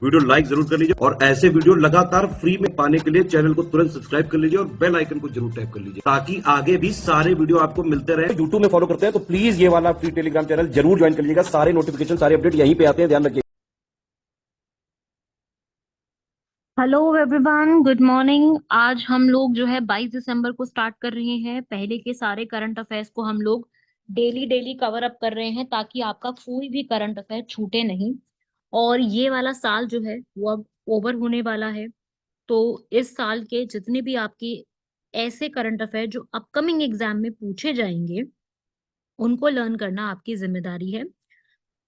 Video like जरूर कर लीजिए और ऐसे वीडियो लगातार फ्री में पाने के लिए चैनल को तुरंत सब्सक्राइब कर लीजिए और बेल आइकन को जरूर टैप कर लीजिए ताकि आगे भी सारे वीडियो आपको मिलते रहे। यूट्यूब में फॉलो करते हैं तो प्लीज ये वाला फ्री टेलीग्राम चैनल जरूर ज्वाइन कर लीजिएगा। सारे नोटिफिकेशन, सारे अपडेट यहीं पे आते हैं, ध्यान रखिए। Hello everyone, good morning. आज हम लोग जो है 22 दिसंबर को स्टार्ट कर रहे हैं। पहले के सारे करंट अफेयर्स को हम लोग डेली डेली कवर अप कर रहे हैं ताकि आपका कोई भी करंट अफेयर छूटे नहीं। और ये वाला साल जो है वो अब ओवर होने वाला है। तो इस साल के जितने भी आपके ऐसे करंट अफेयर जो अपकमिंग एग्जाम में पूछे जाएंगे उनको लर्न करना आपकी जिम्मेदारी है।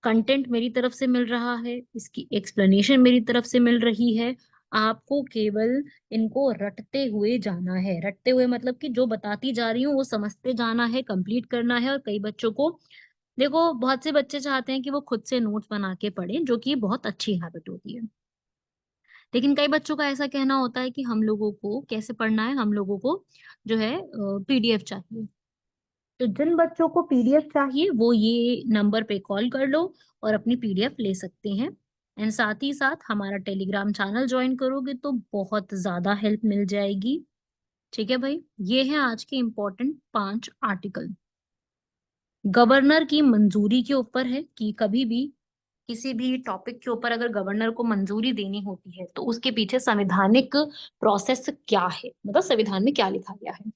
कंटेंट मेरी तरफ से मिल रहा है, इसकी एक्सप्लेनेशन मेरी तरफ से मिल रही है। आपको केवल इनको रटते हुए जाना है। रटते हुए मतलब कि जो बताती जा रही हूँ वो समझते जाना है, कंप्लीट करना है। और कई बच्चों को देखो, बहुत से बच्चे चाहते हैं कि वो खुद से नोट्स बना के पढ़ें, जो कि बहुत अच्छी हैबिट होती है। लेकिन कई बच्चों का ऐसा कहना होता है कि हम लोगों को कैसे पढ़ना है, हम लोगों को जो है पीडीएफ चाहिए। तो जिन बच्चों को पीडीएफ चाहिए वो ये नंबर पे कॉल कर लो और अपनी पीडीएफ ले सकते हैं। एंड साथ ही साथ हमारा टेलीग्राम चैनल ज्वाइन करोगे तो बहुत ज्यादा हेल्प मिल जाएगी। ठीक है भाई, ये है आज के इम्पोर्टेंट 5 आर्टिकल। गवर्नर की मंजूरी के ऊपर है कि कभी भी किसी भी टॉपिक के ऊपर अगर गवर्नर को मंजूरी देनी होती है तो उसके पीछे संवैधानिक प्रोसेस क्या है, मतलब संविधान में क्या लिखा गया है।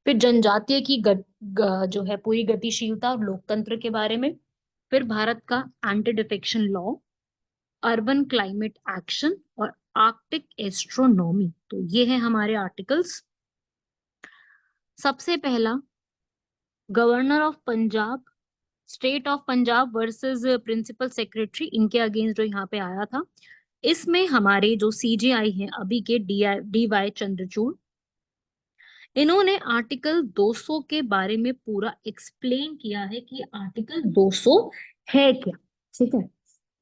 फिर जनजातीय की जो है पूरी गतिशीलता और लोकतंत्र के बारे में। फिर भारत का anti defection law, urban climate action और आर्कटिक एस्ट्रोनॉमी। तो ये है हमारे आर्टिकल्स। सबसे पहला, governor of Punjab, state of Punjab versus principal secretary, इनके अगेंस्ट जो यहाँ पे आया था। इसमें हमारे जो सीजेआई हैं अभी के डी वाई चंद्रचूड़, इन्होंने आर्टिकल 200 के बारे में पूरा एक्सप्लेन किया है कि आर्टिकल 200 है क्या। ठीक है,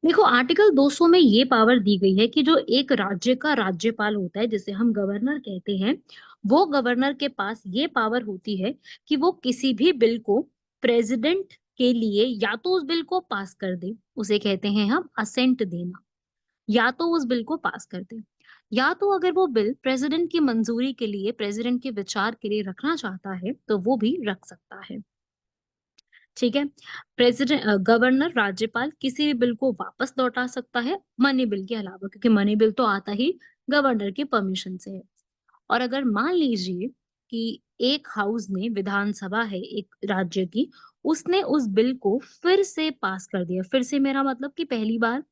देखो आर्टिकल 200 में ये पावर दी गई है कि जो एक राज्य का राज्यपाल होता है जिसे हम गवर्नर कहते हैं, वो गवर्नर के पास ये पावर होती है कि वो किसी भी बिल को प्रेसिडेंट के लिए या तो उस बिल को पास कर दे, उसे कहते हैं हम असेंट देना, या तो उस बिल को पास कर दे, या तो अगर वो बिल प्रेसिडेंट की मंजूरी के लिए, प्रेसिडेंट के विचार के लिए रखना चाहता है तो वो भी रख सकता है। ठीक है, प्रेसिडेंट गवर्नर राज्यपाल किसी भी बिल को वापस लौटा सकता है मनी बिल के अलावा, क्योंकि मनी बिल तो आता ही गवर्नर की परमिशन से है। और अगर मान लीजिए कि एक हाउस में विधानसभा है एक राज्य की, उसने उस बिल को फिर से पास कर दिया, फिर से मेरा मतलब कि पहली बार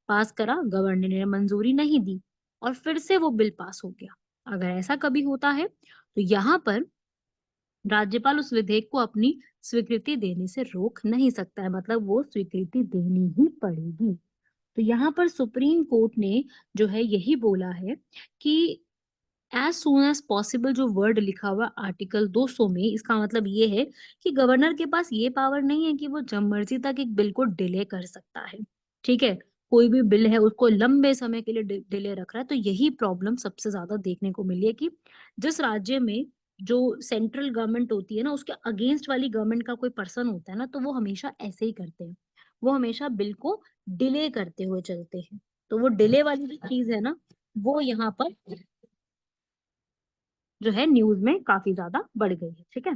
पास करा, गवर्नर ने मंजूरी नहीं दी और फिर से वो बिल पास हो गया, अगर ऐसा कभी होता है तो यहाँ पर राज्यपाल उस विधेयक को अपनी स्वीकृति देने से रोक नहीं सकता है, मतलब वो स्वीकृति देनी ही पड़ेगी। तो यहाँ पर सुप्रीम कोर्ट ने जो है यही बोला है कि एज सुन एज पॉसिबल जो वर्ड लिखा हुआ आर्टिकल 200 में, इसका मतलब ये है कि गवर्नर के पास ये पावर नहीं है कि वो जब मर्जी तक एक बिल को डिले कर सकता है। ठीक है, कोई भी बिल है उसको लंबे समय के लिए डिले रख रहा है। तो यही प्रॉब्लम सबसे ज्यादा देखने को मिली है कि जिस राज्य में जो सेंट्रल गवर्नमेंट होती है ना, उसके अगेंस्ट वाली गवर्नमेंट का कोई पर्सन होता है ना, तो वो हमेशा ऐसे ही करते हैं, वो हमेशा बिल को डिले करते हुए चलते हैं। तो वो डिले वाली जो चीज है ना, वो यहाँ पर जो है न्यूज में काफी ज्यादा बढ़ गई है। ठीक है,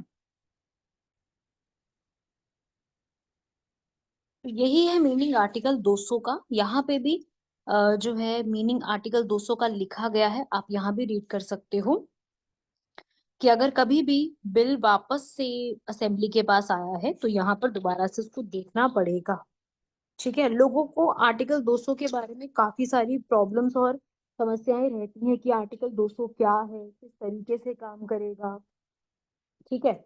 तो यही है मीनिंग आर्टिकल 200 का। यहाँ पे भी जो है मीनिंग आर्टिकल 200 का लिखा गया है, आप यहाँ भी रीड कर सकते हो कि अगर कभी भी बिल वापस से असेंबली के पास आया है तो यहाँ पर दोबारा से उसको देखना पड़ेगा। ठीक है, लोगों को आर्टिकल 200 के बारे में काफी सारी प्रॉब्लम्स और समस्याएं रहती हैं कि आर्टिकल 200 क्या है, किस तरीके से काम करेगा। ठीक है,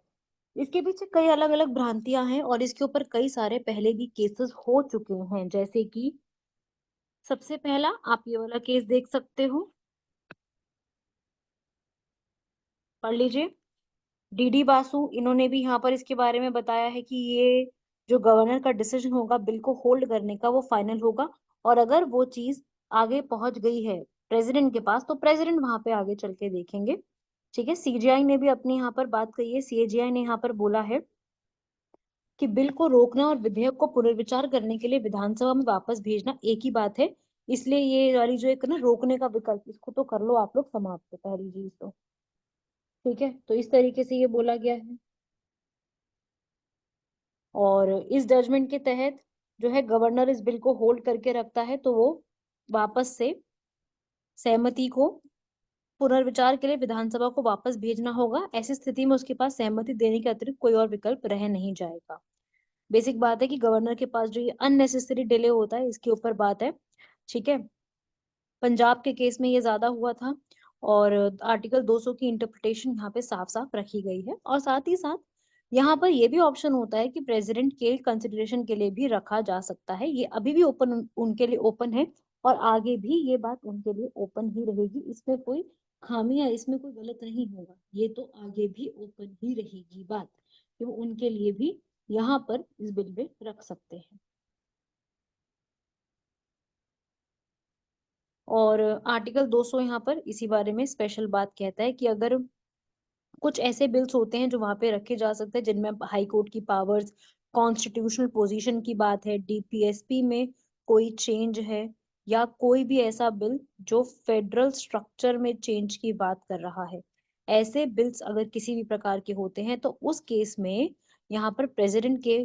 इसके पीछे कई अलग अलग भ्रांतियां हैं और इसके ऊपर कई सारे पहले भी केसेस हो चुके हैं। जैसे कि सबसे पहला आप ये वाला केस देख सकते हो, पढ़ लीजिए। डीडी बासु, इन्होंने भी यहाँ पर इसके बारे में बताया है कि ये जो गवर्नर का डिसीजन होगा बिल को होल्ड करने का, वो फाइनल होगा। और अगर वो चीज आगे पहुंच गई है प्रेसिडेंट के पास तो प्रेसिडेंट वहां पे आगे चल के देखेंगे। ठीक है, सीजीआई ने भी अपनी यहाँ पर बात कही है। सीजीआई ने यहाँ पर बोला है कि बिल को रोकना और विधेयक को पुनर्विचार करने के लिए विधानसभा में वापस भेजना एक ही बात है। इसलिए ये वाली जो एक ना रोकने का विकल्प, इसको तो कर लो आप लोग समाप्त, पहली चीज तो। ठीक है, तो इस तरीके से ये बोला गया है। और इस जजमेंट के तहत जो है गवर्नर इस बिल को होल्ड करके रखता है, तो वो वापस से सहमति को पुनर्विचार के लिए विधानसभा को वापस भेजना होगा। ऐसी स्थिति में उसके पास सहमति देने के अतिरिक्त कोई और विकल्प रह नहीं जाएगा। बेसिक बात है कि गवर्नर के पास जो ये अननेसेसरी डिले होता है, इसके ऊपर बात है। ठीक है, पंजाब के केस में ये ज्यादा हुआ था, और आर्टिकल 200 की इंटरप्रिटेशन यहाँ पे साफ साफ रखी गई है। और साथ ही साथ यहाँ पर ये भी ऑप्शन होता है कि प्रेसिडेंट के कंसिडरेशन के लिए भी रखा जा सकता है। ये अभी भी ओपन, उनके लिए ओपन है, और आगे भी ये बात उनके लिए ओपन ही रहेगी। इसमें कोई खामी या इसमें कोई गलत नहीं होगा, ये तो आगे भी ओपन ही रहेगी बात, कि वो उनके लिए भी यहाँ पर इस बिल में रख सकते हैं। और आर्टिकल 200 यहाँ पर इसी बारे में स्पेशल बात कहता है कि अगर कुछ ऐसे बिल्स होते हैं जो वहां पे रखे जा सकते हैं जिनमें हाई कोर्ट की पावर्स, कॉन्स्टिट्यूशनल पोजीशन की बात है, डीपीएसपी में कोई चेंज है, या कोई भी ऐसा बिल जो फेडरल स्ट्रक्चर में चेंज की बात कर रहा है, ऐसे बिल्स अगर किसी भी प्रकार के होते हैं तो उस केस में यहाँ पर प्रेसिडेंट के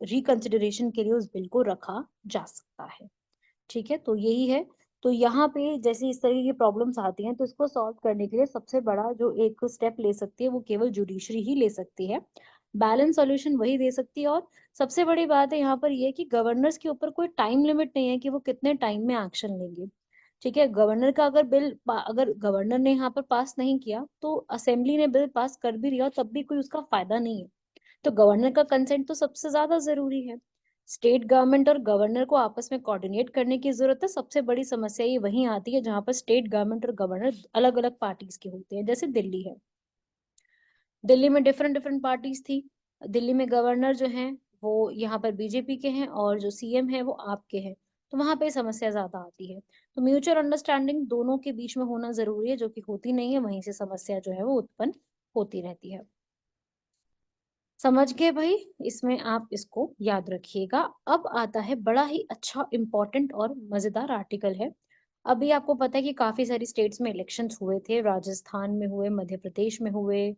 रिकंसिडरेशन के लिए उस बिल को रखा जा सकता है। ठीक है, तो यही है। तो यहाँ पे जैसे इस तरह की प्रॉब्लम्स आती हैं, तो इसको सॉल्व करने के लिए सबसे बड़ा जो एक स्टेप ले सकती है वो केवल जुडिशरी ही ले सकती है। बैलेंस सॉल्यूशन वही दे सकती है। और सबसे बड़ी बात है यहाँ पर ये कि गवर्नर्स के ऊपर कोई टाइम लिमिट नहीं है कि वो कितने टाइम में एक्शन लेंगे। ठीक है, गवर्नर का अगर अगर गवर्नर ने यहाँ पर पास नहीं किया तो असेंबली ने बिल पास कर भी दिया, तब भी कोई उसका फायदा नहीं है। तो गवर्नर का कंसेंट तो सबसे ज्यादा जरूरी है। स्टेट गवर्नमेंट और गवर्नर को आपस में कोऑर्डिनेट करने की जरूरत है। सबसे बड़ी समस्या ये वहीं आती है जहां पर स्टेट गवर्नमेंट और गवर्नर अलग अलग पार्टीज के होते हैं। जैसे दिल्ली है, दिल्ली में डिफरेंट डिफरेंट पार्टीज थी। दिल्ली में गवर्नर जो हैं वो यहाँ पर बीजेपी के हैं, और जो सीएम है वो आपके हैं। तो वहां पे समस्या ज्यादा आती है। तो म्यूचुअल अंडरस्टैंडिंग दोनों के बीच में होना जरूरी है, जो कि होती नहीं है, वहीं से समस्या जो है वो उत्पन्न होती रहती है। समझ गए भाई? इसमें आप इसको याद रखिएगा। अब आता है बड़ा ही अच्छा इंपॉर्टेंट और मजेदार आर्टिकल है। अभी आपको पता है कि काफी सारी स्टेट्स में इलेक्शंस हुए थे, राजस्थान में हुए, मध्य प्रदेश में हुए,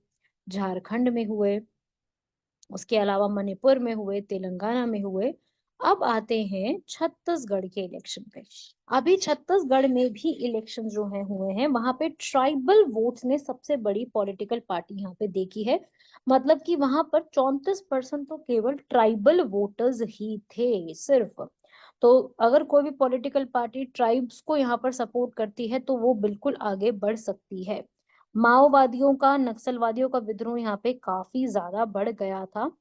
झारखंड में हुए, उसके अलावा मणिपुर में हुए, तेलंगाना में हुए। अब आते हैं छत्तीसगढ़ के इलेक्शन पे। अभी छत्तीसगढ़ में भी इलेक्शन जो है हुए हैं, वहां पे ट्राइबल वोट्स ने सबसे बड़ी पॉलिटिकल पार्टी यहाँ पे देखी है। मतलब कि वहां पर 34% तो केवल ट्राइबल वोटर्स ही थे सिर्फ। तो अगर कोई भी पॉलिटिकल पार्टी ट्राइब्स को यहाँ पर सपोर्ट करती है तो वो बिल्कुल आगे बढ़ सकती है। माओवादियों का, नक्सलवादियों का विद्रोह यहाँ पे काफी ज्यादा बढ़ गया था।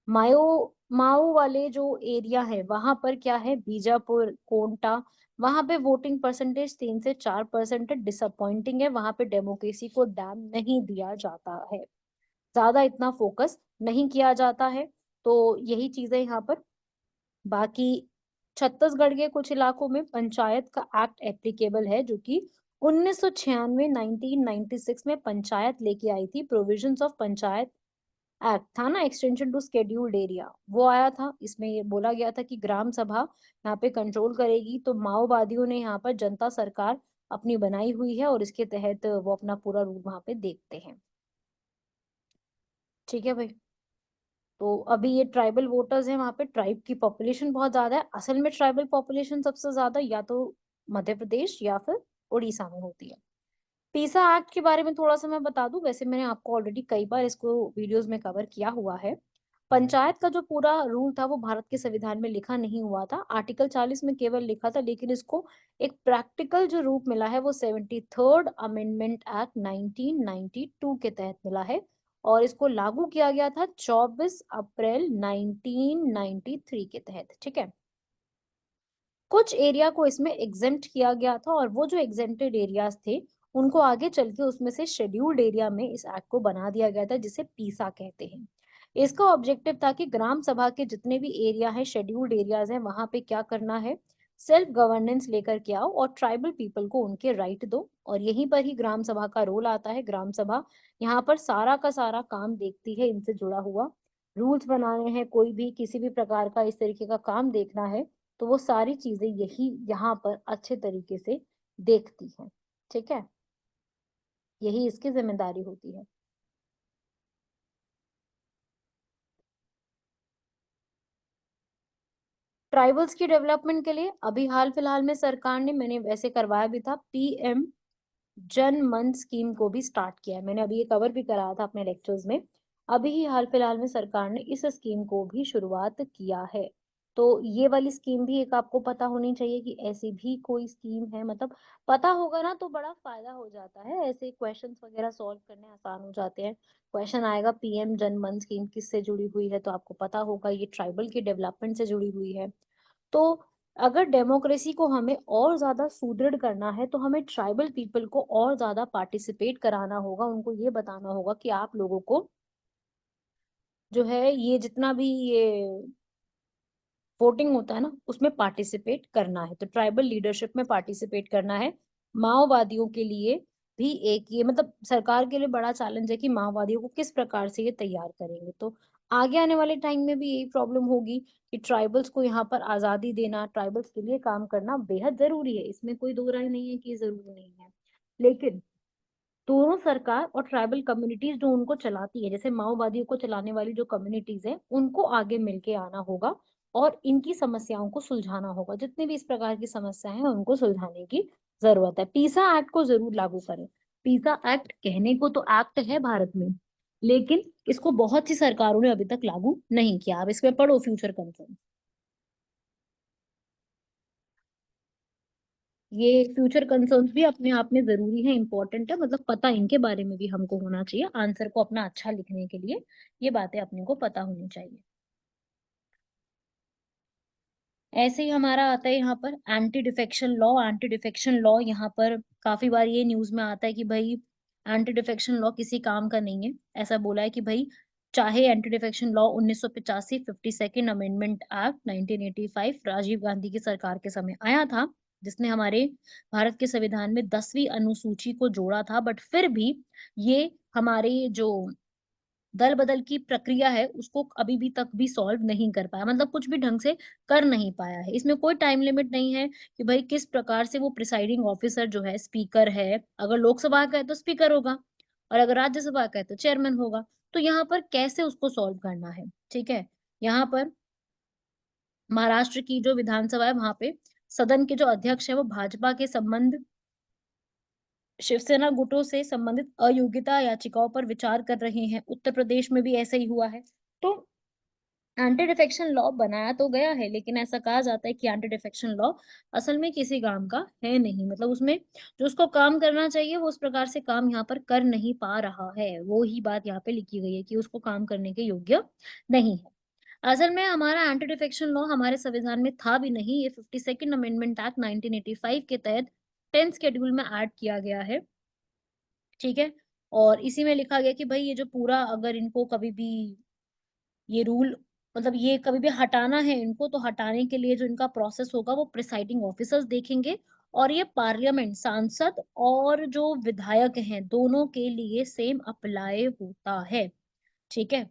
माओ माओ वाले जो एरिया है वहां पर क्या है, बीजापुर, कोंटा, वहां पे वोटिंग परसेंटेज 3 से 4% डिसअपॉइंटिंग है। वहां पे डेमोक्रेसी को डैम नहीं दिया जाता है, ज्यादा इतना फोकस नहीं किया जाता है। तो यही चीजें यहाँ पर। बाकी छत्तीसगढ़ के कुछ इलाकों में पंचायत का एक्ट एप्लीकेबल है, जो कि 1996 1996 में पंचायत लेके आई थी। प्रोविजंस ऑफ पंचायत एक्ट था ना, एक्सटेंशन टू शेड्यूल्ड एरिया, वो आया था। इसमें ये बोला गया था कि ग्राम सभा यहाँ पे कंट्रोल करेगी। तो माओवादियों ने यहाँ पर जनता सरकार अपनी बनाई हुई है, और इसके तहत वो अपना पूरा रूल वहां पे देखते हैं। ठीक है भाई। तो अभी ये ट्राइबल वोटर्स हैं, वहां पे ट्राइब की पॉपुलेशन बहुत ज्यादा है। असल में ट्राइबल पॉपुलेशन सबसे ज्यादा या तो मध्य प्रदेश या फिर उड़ीसा में होती है। पीसा एक्ट के बारे में थोड़ा सा मैं बता दूं, वैसे मैंने आपको ऑलरेडी कई बार इसको वीडियोस में कवर किया हुआ है। पंचायत का जो पूरा रूल था वो भारत के संविधान में लिखा नहीं हुआ था, आर्टिकल 40 में केवल लिखा था, लेकिन इसको एक प्रैक्टिकल जो रूप मिला है वो 73rd अमेंडमेंट एक्ट 1992 के तहत मिला है। और इसको लागू किया गया था 24 अप्रैल 1993 के तहत। ठीक है, कुछ एरिया को इसमें एग्जेम्प्ट किया गया था, और वो जो एग्जेम्प्टेड एरियाज थे उनको आगे चल के उसमें से शेड्यूल्ड एरिया में इस एक्ट को बना दिया गया था, जिसे पीसा कहते हैं। इसका ऑब्जेक्टिव था कि ग्राम सभा के जितने भी एरिया है, शेड्यूल्ड एरियाज हैं, वहां पे क्या करना है, सेल्फ गवर्नेंस लेकर के आओ और ट्राइबल पीपल को उनके राइट दो। और यहीं पर ही ग्राम सभा का रोल आता है। ग्राम सभा यहाँ पर सारा का सारा काम देखती है, इनसे जुड़ा हुआ रूल्स बनाने हैं, कोई भी किसी भी प्रकार का इस तरीके का काम देखना है तो वो सारी चीजें यही यहाँ पर अच्छे तरीके से देखती हैं। ठीक है, यही इसकी जिम्मेदारी होती है। ट्राइबल्स की डेवलपमेंट के लिए अभी हाल फिलहाल में सरकार ने, मैंने वैसे करवाया भी था, पीएम जन मन स्कीम को भी स्टार्ट किया है। मैंने अभी ये कवर भी कराया था अपने लेक्चर्स में। अभी ही हाल फिलहाल में सरकार ने इस स्कीम को भी शुरुआत किया है। तो ये वाली स्कीम भी एक आपको पता होनी चाहिए कि ऐसी भी कोई स्कीम है, मतलब पता होगा ना तो बड़ा फायदा हो जाता है, ऐसे क्वेश्चंस वगैरह सॉल्व करने आसान हो जाते हैं। क्वेश्चन आएगा पीएम जन मन स्कीम किससे जुड़ी हुई है, तो आपको पता होगा ये ट्राइबल की डेवलपमेंट से जुड़ी हुई है। तो अगर डेमोक्रेसी को हमें और ज्यादा सुदृढ़ करना है तो हमें ट्राइबल पीपल को और ज्यादा पार्टिसिपेट कराना होगा, उनको ये बताना होगा कि आप लोगों को जो है ये जितना भी ये वोटिंग होता है ना उसमें पार्टिसिपेट करना है, तो ट्राइबल लीडरशिप में पार्टिसिपेट करना है। माओवादियों के लिए भी एक ये, मतलब सरकार के लिए बड़ा चैलेंज है कि माओवादियों को किस प्रकार से ये तैयार करेंगे। तो आगे आने वाले टाइम में भी यही प्रॉब्लम होगी कि ट्राइबल्स को यहाँ पर आजादी देना, ट्राइबल्स के लिए काम करना बेहद जरूरी है, इसमें कोई दो राय नहीं है कि ये जरूरी नहीं है। लेकिन दोनों सरकार और ट्राइबल कम्युनिटीज जो उनको चलाती है, जैसे माओवादियों को चलाने वाली जो कम्युनिटीज है, उनको आगे मिलके आना होगा और इनकी समस्याओं को सुलझाना होगा। जितनी भी इस प्रकार की समस्याएं हैं उनको सुलझाने की जरूरत है। पीसा एक्ट को जरूर लागू करें। पीसा एक्ट कहने को तो एक्ट है भारत में, लेकिन इसको बहुत सी सरकारों ने अभी तक लागू नहीं किया। अब इसमें पढ़ो फ्यूचर कंसर्न। ये फ्यूचर कंसर्न्स भी अपने आप में जरूरी है, इंपॉर्टेंट है, मतलब पता इनके बारे में भी हमको होना चाहिए आंसर को अपना अच्छा लिखने के लिए। ये बातें अपने को पता होनी चाहिए। ऐसे ही हमारा आता है यहाँ पर anti defection law. Anti defection law यहाँ पर काफी बार ये न्यूज में आता है कि भाई एंटी डिफेक्शन लॉ किसी काम का नहीं है। ऐसा बोला है कि भाई चाहे anti defection law 1985 52nd amendment act 1985 Rajiv Gandhi की सरकार के समय आया था, जिसने हमारे भारत के संविधान में 10वीं अनुसूची को जोड़ा था, बट फिर भी ये हमारे जो दल बदल की प्रक्रिया है उसको अभी भी तक भी सॉल्व नहीं कर पाया, मतलब कुछ भी ढंग से कर नहीं पाया है। इसमें कोई टाइम लिमिट नहीं है कि भाई किस प्रकार से वो प्रिसाइडिंग ऑफिसर जो है, स्पीकर है, अगर लोकसभा का है तो स्पीकर होगा और अगर राज्यसभा का है तो चेयरमैन होगा। तो यहाँ पर कैसे उसको सॉल्व करना है, ठीक है। यहाँ पर महाराष्ट्र की जो विधानसभा है वहां पे सदन के जो अध्यक्ष है वो भाजपा के संबंध शिवसेना गुटों से संबंधित अयोग्यता याचिकाओं पर विचार कर रहे हैं। उत्तर प्रदेश में भी ऐसा ही हुआ है। तो एंटी डिफेक्शन लॉ बनाया तो गया है, लेकिन ऐसा कहा जाता है कि एंटी डिफेक्शन लॉ असल में किसी काम का है नहीं, मतलब उसमें जो उसको काम करना चाहिए वो उस प्रकार से काम यहाँ पर कर नहीं पा रहा है। वो ही बात यहाँ पे लिखी गई है कि उसको काम करने के योग्य नहीं है। असल में हमारा एंटी डिफेक्शन लॉ हमारे संविधान में था भी नहीं, ये 52nd अमेंडमेंट एक्ट 1985 के तहत 10th शेड्यूल में ऐड किया गया है। ठीक है, और इसी में लिखा गया कि भाई ये जो पूरा, अगर इनको कभी भी ये रूल, मतलब ये कभी भी हटाना है इनको, तो हटाने के लिए जो इनका प्रोसेस होगा वो प्रिसाइडिंग ऑफिसर्स देखेंगे। और ये पार्लियामेंट, सांसद और जो विधायक हैं दोनों के लिए सेम अप्लाई होता है। ठीक है,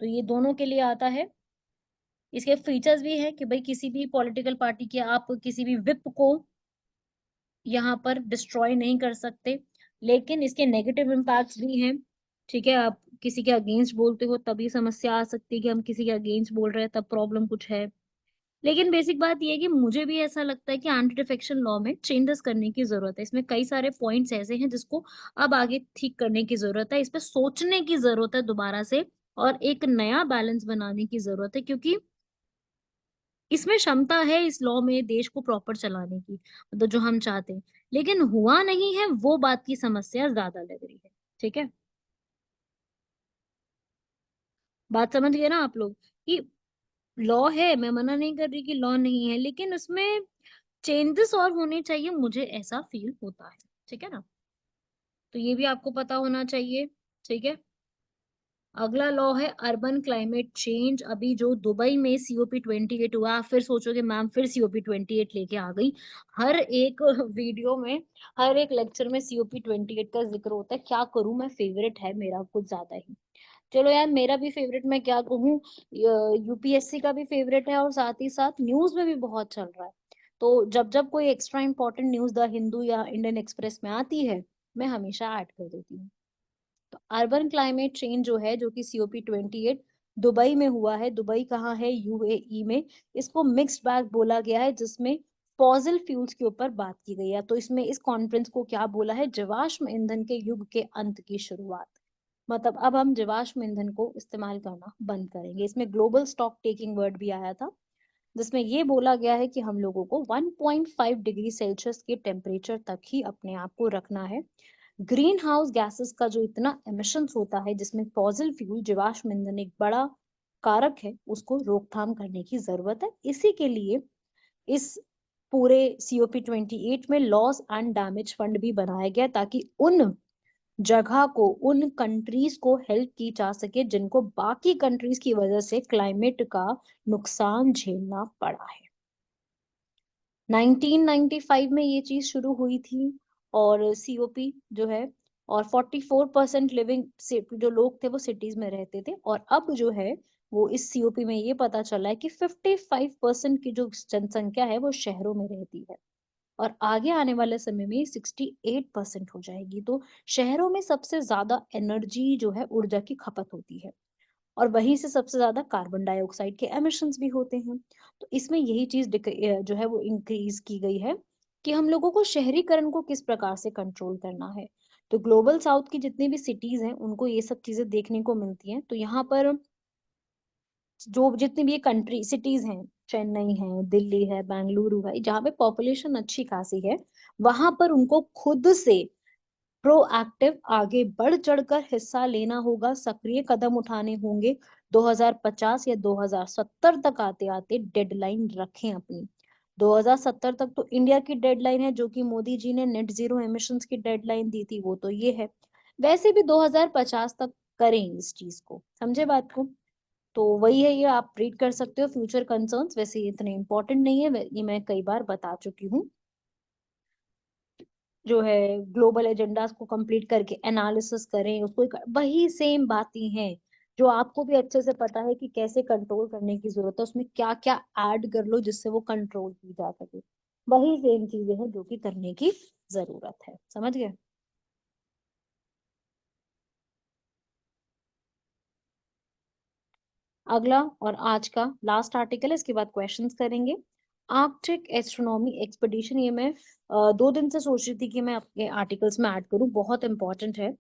तो ये दोनों के लिए आता है। इसके फीचर्स भी हैं कि भाई किसी भी पॉलिटिकल पार्टी के आप किसी भी विप को यहाँ पर डिस्ट्रॉय नहीं कर सकते, लेकिन इसके नेगेटिव इम्पैक्ट्स भी हैं। ठीक है, आप किसी के अगेंस्ट बोलते हो तभी समस्या आ सकती है कि हम किसी के अगेंस्ट बोल रहे हैं तब प्रॉब्लम कुछ है। लेकिन बेसिक बात ये है कि मुझे भी ऐसा लगता है कि एंटी डिफेक्शन लॉ में चेंजेस करने की जरूरत है। इसमें कई सारे पॉइंट्स ऐसे हैं जिसको अब आगे ठीक करने की जरूरत है, इस पे सोचने की जरूरत है दोबारा से, और एक नया बैलेंस बनाने की जरूरत है, क्योंकि इसमें क्षमता है इस लॉ में देश को प्रॉपर चलाने की, मतलब जो हम चाहते हैं, लेकिन हुआ नहीं है, वो बात की समस्या ज्यादा लग रही है। ठीक है, बात समझ गए ना आप लोग कि लॉ है, मैं मना नहीं कर रही कि लॉ नहीं है, लेकिन उसमें चेंजेस और होने चाहिए, मुझे ऐसा फील होता है। ठीक है ना, तो ये भी आपको पता होना चाहिए। ठीक है, अगला लॉ है अर्बन क्लाइमेट चेंज। अभी जो दुबई में COP28 हुआ, आप फिर सोचोगे मैम फिर COP28 लेके आ गई। हर एक वीडियो में, हर एक लेक्चर में COP28 का जिक्र होता है, क्या करूं मैं, फेवरेट है मेरा कुछ ज्यादा ही। चलो यार, मेरा भी फेवरेट, मैं क्या कहूँ, यूपीएससी का भी फेवरेट है और साथ ही साथ न्यूज में भी बहुत चल रहा है। तो जब जब कोई extra important news the Hindu या इंडियन एक्सप्रेस में आती है, मैं हमेशा ऐड कर देती हूँ। तो अर्बन क्लाइमेट चेंज जो है, जो कि COP28 दुबई में हुआ है, दुबई कहाँ है, यूएई में, इसको मिक्स्ड बैग बोला गया है, जिसमें फॉसिल फ्यूल्स के ऊपर बात की गई है। तो इसमें इस कॉन्फ्रेंस को क्या बोला है, जीवाश्म ईंधन के युग के अंत की शुरुआत। मतलब अब हम जीवाश्म ईंधन को इस्तेमाल करना बंद करेंगे। इसमें ग्लोबल स्टॉक टेकिंग वर्ड भी आया था, जिसमें ये बोला गया है कि हम लोगों को 1.5 डिग्री सेल्सियस के टेम्परेचर तक ही अपने आप को रखना है। ग्रीन हाउस गैसेस का जो इतना एमिशंस होता है, जिसमें फॉसिल फ्यूल जीवाश्म ईंधन एक बड़ा कारक है, उसको रोकथाम करने की जरूरत है। इसी के लिए इस पूरे COP28 में लॉस एंड डैमेज फंड भी बनाया गया, ताकि उन जगह को, उन कंट्रीज को हेल्प की जा सके जिनको बाकी कंट्रीज की वजह से क्लाइमेट का नुकसान झेलना पड़ा है। 1995 में ये चीज शुरू हुई थी, और COP जो है, और 44% लिविंग जो लोग थे वो सिटीज में रहते थे, और अब जो है वो इस COP में ये पता चला है कि 55% की जो जनसंख्या है वो शहरों में रहती है, और आगे आने वाले समय में 68% हो जाएगी। तो शहरों में सबसे ज्यादा एनर्जी जो है, ऊर्जा की खपत होती है, और वहीं से सबसे ज्यादा कार्बन डाइऑक्साइड के एमिशंस भी होते हैं। तो इसमें यही चीज जो है वो इंक्रीज की गई है कि हम लोगों को शहरीकरण को किस प्रकार से कंट्रोल करना है। तो ग्लोबल साउथ की जितनी भी सिटीज हैं, उनको ये सब चीजें देखने को मिलती हैं। तो यहाँ पर जो जितनी भी ये कंट्री सिटीज हैं, चेन्नई है, दिल्ली है, बेंगलुरु है, जहाँ पे पॉपुलेशन अच्छी खासी है, वहां पर उनको खुद से प्रोएक्टिव आगे बढ़ चढ़कर हिस्सा लेना होगा, सक्रिय कदम उठाने होंगे। 2050 या 2070 तक आते आते डेडलाइन रखें अपनी। 2070 तक तो इंडिया की डेडलाइन है, जो कि मोदी जी ने नेट जीरो एमिशंस की डेडलाइन दी थी, वो तो ये है। वैसे भी 2050 तक करें इस चीज को, समझे बात को। तो वही है, ये आप रीड कर सकते हो, फ्यूचर कंसर्न्स। वैसे ये इतने इंपॉर्टेंट नहीं है, ये मैं कई बार बता चुकी हूँ। जो है ग्लोबल एजेंडास को कंप्लीट करके एनालिसिस करें उसको, वही सेम बातें हैं जो आपको भी अच्छे से पता है कि कैसे कंट्रोल करने की जरूरत है, उसमें क्या क्या ऐड कर लो जिससे वो कंट्रोल की जा सके। वही सेम चीजें हैं जो कि करने की जरूरत है, समझ गए। अगला और आज का लास्ट आर्टिकल है, इसके बाद क्वेश्चंस करेंगे। आर्कटिक एस्ट्रोनॉमी एक्सपेडिशन, ये मैं 2 दिन से सोच रही थी कि मैं अपने आर्टिकल्स में ऐड करूं, बहुत इंपॉर्टेंट है।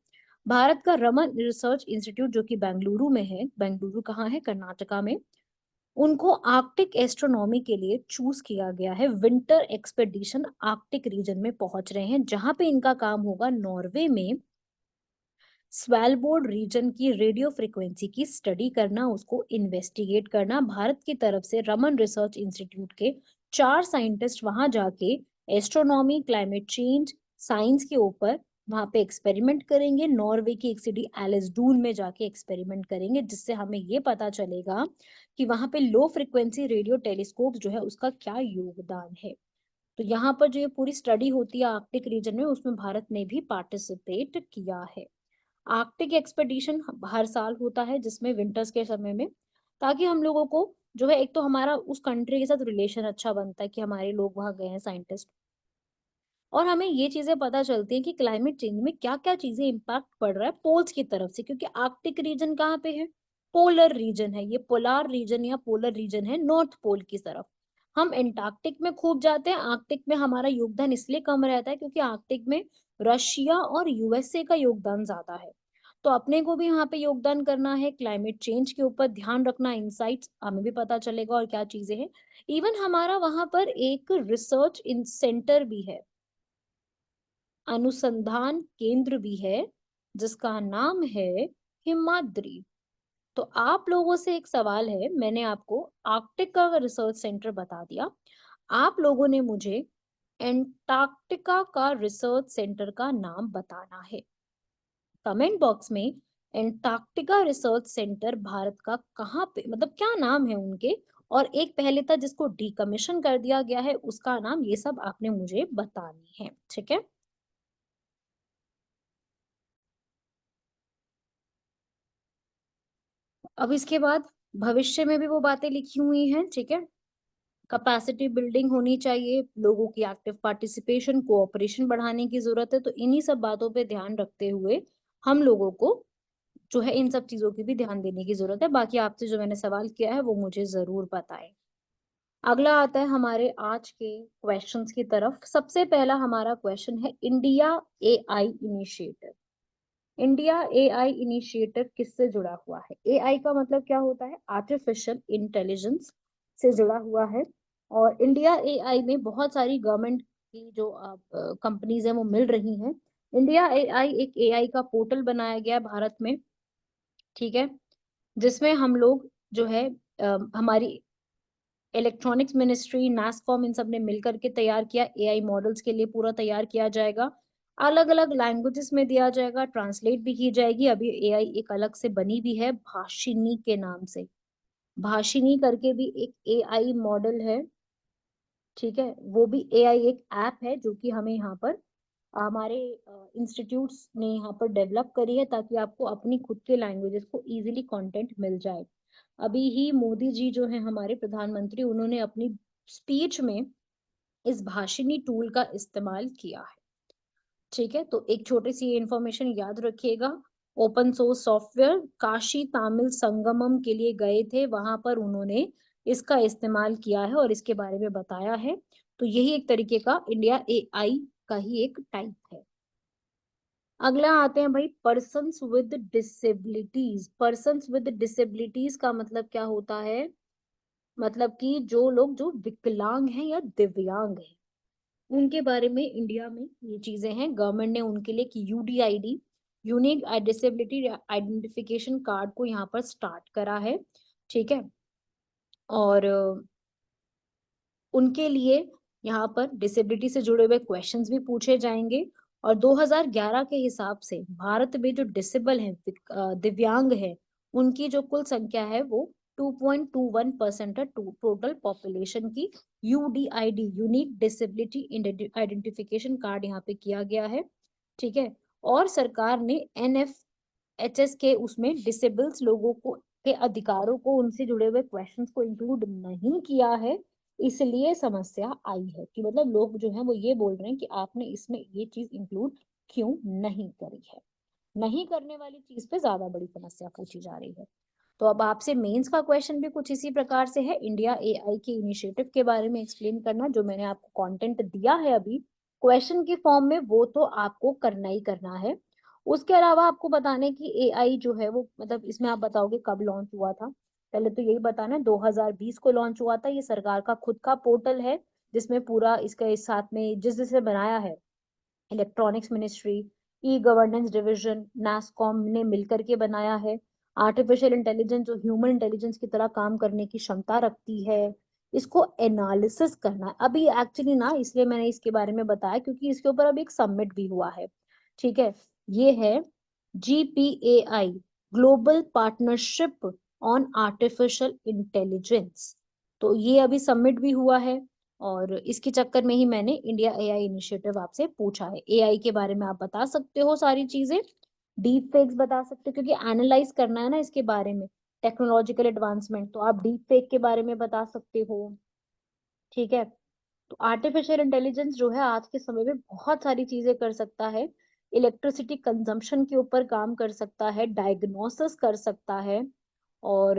भारत का रमन रिसर्च इंस्टीट्यूट जो कि बेंगलुरु में है, बेंगलुरु कहाँ है, कर्नाटका में, उनको आर्कटिक एस्ट्रोनॉमी के लिए चूज किया गया है। विंटर एक्सपेडिशन आर्कटिक रीजन में पहुंच रहे हैं, जहां पे इनका काम होगा नॉर्वे में स्वेलबोर्ड रीजन की रेडियो फ्रिक्वेंसी की स्टडी करना, उसको इन्वेस्टिगेट करना। भारत की तरफ से रमन रिसर्च इंस्टीट्यूट के 4 साइंटिस्ट वहां जाके एस्ट्रोनॉमी, क्लाइमेट चेंज, साइंस के ऊपर वहां पे एक्सपेरिमेंट करेंगे। नॉर्वे की एक सिटी एलिसडून में जाके एक्सपेरिमेंट करेंगे, जिससे हमें ये पता चलेगा कि वहां पे लो फ्रिक्वेंसी रेडियो टेलीस्कोप जो है उसका क्या योगदान है। तो यहाँ पर जो ये पूरी स्टडी होती है आर्कटिक रीजन में, उसमें भारत ने भी पार्टिसिपेट किया है। आर्कटिक एक्सपेडिशन हर साल होता है, जिसमें विंटर्स के समय में, ताकि हम लोगों को जो है, एक तो हमारा उस कंट्री के साथ रिलेशन अच्छा बनता है कि हमारे लोग वहां गए हैं साइंटिस्ट, और हमें ये चीजें पता चलती हैं कि क्लाइमेट चेंज में क्या क्या चीजें इम्पैक्ट पड़ रहा है पोल्स की तरफ से, क्योंकि आर्कटिक रीजन कहाँ पे है, पोलर रीजन है। ये पोलार रीजन या पोलर रीजन है नॉर्थ पोल की तरफ। हम एंटार्क्टिक में खूब जाते हैं, आर्कटिक में हमारा योगदान इसलिए कम रहता है क्योंकि आर्कटिक में रशिया और यूएसए का योगदान ज्यादा है। तो अपने को भी यहाँ पे योगदान करना है, क्लाइमेट चेंज के ऊपर ध्यान रखना, इंसाइट्स हमें भी पता चलेगा और क्या चीजें हैं। इवन हमारा वहां पर एक रिसर्च इन सेंटर भी है, अनुसंधान केंद्र भी है, जिसका नाम है हिमाद्री। तो आप लोगों से एक सवाल है, मैंने आपको आर्कटिक का रिसर्च सेंटर बता दिया, आप लोगों ने मुझे एंटार्क्टिका का रिसर्च सेंटर का नाम बताना है। कमेंट बॉक्स में एंटार्क्टिका रिसर्च सेंटर भारत का कहाँ पे, मतलब क्या नाम है उनके, और एक पहले था जिसको डीकमीशन कर दिया गया है उसका नाम, ये सब आपने मुझे बतानी है, ठीक है। अब इसके बाद भविष्य में भी वो बातें लिखी हुई हैं, ठीक है। कैपेसिटी बिल्डिंग होनी चाहिए, लोगों की एक्टिव पार्टिसिपेशन, कोऑपरेशन बढ़ाने की जरूरत है। तो इन्हीं सब बातों पे ध्यान रखते हुए हम लोगों को जो है इन सब चीजों की भी ध्यान देने की जरूरत है। बाकी आपसे जो मैंने सवाल किया है वो मुझे जरूर बताएं। अगला आता है हमारे आज के क्वेश्चंस की तरफ। सबसे पहला हमारा क्वेश्चन है India AI initiative. India AI initiative किससे जुड़ा हुआ है? एआई का मतलब क्या होता है? आर्टिफिशियल इंटेलिजेंस से जुड़ा हुआ है। और इंडिया एआई में बहुत सारी गवर्नमेंट की जो कंपनीज हैं वो मिल रही हैं। इंडिया एआई एक एआई का पोर्टल बनाया गया है भारत में, ठीक है, जिसमें हम लोग जो है हमारी इलेक्ट्रॉनिक्स मिनिस्ट्री, नासकॉम, इन सब ने मिलकर के तैयार किया। एआई मॉडल्स के लिए पूरा तैयार किया जाएगा, अलग अलग लैंग्वेजेस में दिया जाएगा, ट्रांसलेट भी की जाएगी। अभी एआई एक अलग से बनी भी है भाषिनी के नाम से। भाषिनी करके भी एक एआई मॉडल है, ठीक है। वो भी एआई एक ऐप है जो कि हमें यहाँ पर हमारे इंस्टीट्यूट्स ने यहाँ पर डेवलप करी है, ताकि आपको अपनी खुद के लैंग्वेजेस को इजीली कंटेंट मिल जाए। अभी ही मोदी जी जो है हमारे प्रधानमंत्री, उन्होंने अपनी स्पीच में इस भाषिनी टूल का इस्तेमाल किया है, ठीक है। तो एक छोटी सी इंफॉर्मेशन याद रखिएगा। Open source software Kashi Tamil Sangamam के लिए गए थे, वहां पर उन्होंने इसका इस्तेमाल किया है और इसके बारे में बताया है। तो यही एक तरीके का इंडिया एआई का ही एक टाइप है। अगला आते हैं भाई persons with disabilities. Persons with disabilities का मतलब क्या होता है? मतलब कि जो लोग जो विकलांग हैं या दिव्यांग हैं, उनके बारे में इंडिया में ये चीजें हैं। गवर्नमेंट ने उनके लिए कि UDID, unique disability identification card को यहाँ पर स्टार्ट करा है, ठीक है। और उनके लिए यहाँ पर डिसेबिलिटी से जुड़े हुए क्वेश्चंस भी पूछे जाएंगे। और 2011 के हिसाब से भारत में जो डिसेबल है, दिव्यांग है, उनकी जो कुल संख्या है वो 2.21% है टोटल पॉपुलेशन की। UDID, unique disability identification card यहाँ पे किया गया है, ठीक है। और सरकार ने एनएफएचएस के उसमें डिसेबल्स लोगों को के अधिकारों को, उनसे जुड़े हुए क्वेश्चंस को इंक्लूड नहीं किया है। इसलिए समस्या आई है कि मतलब लोग जो हैं वो ये बोल रहे हैं कि आपने इसमें ये चीज इंक्लूड क्यों नहीं करी है। नहीं करने वाली चीज पे ज्यादा बड़ी समस्या पूछी जा रही है। तो अब आपसे मेंस का क्वेश्चन भी कुछ इसी प्रकार से है, इंडिया एआई के इनिशिएटिव के बारे में एक्सप्लेन करना। जो मैंने आपको कंटेंट दिया है अभी क्वेश्चन के फॉर्म में, वो तो आपको करना ही करना है। उसके अलावा आपको बताने की एआई जो है वो मतलब इसमें आप बताओगे कब लॉन्च हुआ था। पहले तो यही बताना है, 2020 को लॉन्च हुआ था। ये सरकार का खुद का पोर्टल है, जिसमें पूरा इसका इस साथ में जिसे बनाया है electronics ministry, e governance division, NASSCOM ने मिलकर के बनाया है। आर्टिफिशियल इंटेलिजेंस जो ह्यूमन इंटेलिजेंस की तरह काम करने की क्षमता रखती है, इसको एनालिसिस करना है। अभी एक्चुअली ना इसलिए मैंने इसके बारे में बताया क्योंकि इसके ऊपर अभी एक सबमिट भी हुआ है, ठीक है। ये है GPAI, global partnership on artificial intelligence. तो ये अभी सबमिट भी हुआ है, और इसके चक्कर में ही मैंने इंडिया एआई इनिशिएटिव आपसे पूछा है। एआई के बारे में आप बता सकते हो सारी चीजें, डीप फेक्स बता सकते हो, क्योंकि एनालाइज करना है ना इसके बारे में टेक्नोलॉजिकल एडवांसमेंट, तो आप डीप फेक के बारे में बता सकते हो, ठीक है। तो आर्टिफिशियल इंटेलिजेंस जो है आज के समय में बहुत सारी चीजें कर सकता है। इलेक्ट्रिसिटी कंजम्पशन के ऊपर काम कर सकता है, डायग्नोसिस कर सकता है, और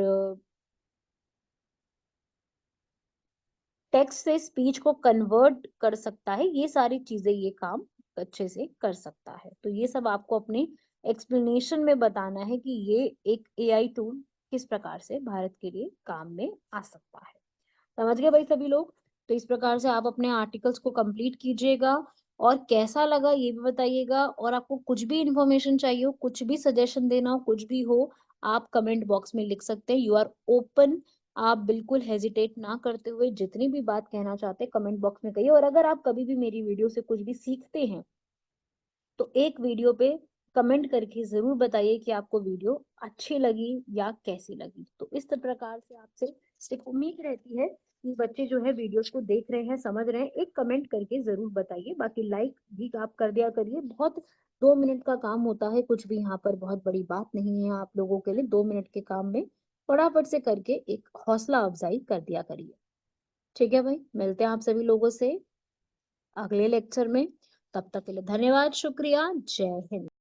टेक्स्ट से स्पीच को कन्वर्ट कर सकता है। ये सारी चीजें ये काम अच्छे से कर सकता है। तो ये सब आपको अपने एक्सप्लेनेशन में बताना है कि ये एक एआई टूल किस प्रकार से भारत के लिए काम में आ सकता है। समझ गए भाई सभी लोग? तो इस प्रकार से आप अपने आर्टिकल्स को कंप्लीट कीजिएगा, और कैसा लगा ये भी बताइएगा। और आपको कुछ भी इंफॉर्मेशन चाहिए हो, कुछ भी सजेशन देना हो, कुछ भी हो, आप कमेंट बॉक्स में लिख सकते हैं। You are open. आप बिल्कुल हेजिटेट ना करते हुए जितनी भी बात कहना चाहते हैं कमेंट बॉक्स में कहिए। और अगर आप कभी भी मेरी वीडियो से कुछ भी सीखते हैं तो एक वीडियो पे कमेंट करके जरूर बताइए कि आपको वीडियो अच्छी लगी या कैसी लगी। तो इस प्रकार से आपसे एक उम्मीद रहती है कि बच्चे जो है वीडियोस को देख रहे हैं, समझ रहे हैं। एक कमेंट करके जरूर बताइए, बाकी लाइक भी आप कर दिया करिए। बहुत 2 मिनट का काम होता है, कुछ भी यहाँ पर बहुत बड़ी बात नहीं है। आप लोगों के लिए 2 मिनट के काम में फटाफट से करके एक हौसला अफजाई कर दिया करिए। ठीक है भाई, मिलते हैं आप सभी लोगों से अगले लेक्चर में। तब तक के लिए धन्यवाद, शुक्रिया, जय हिंद।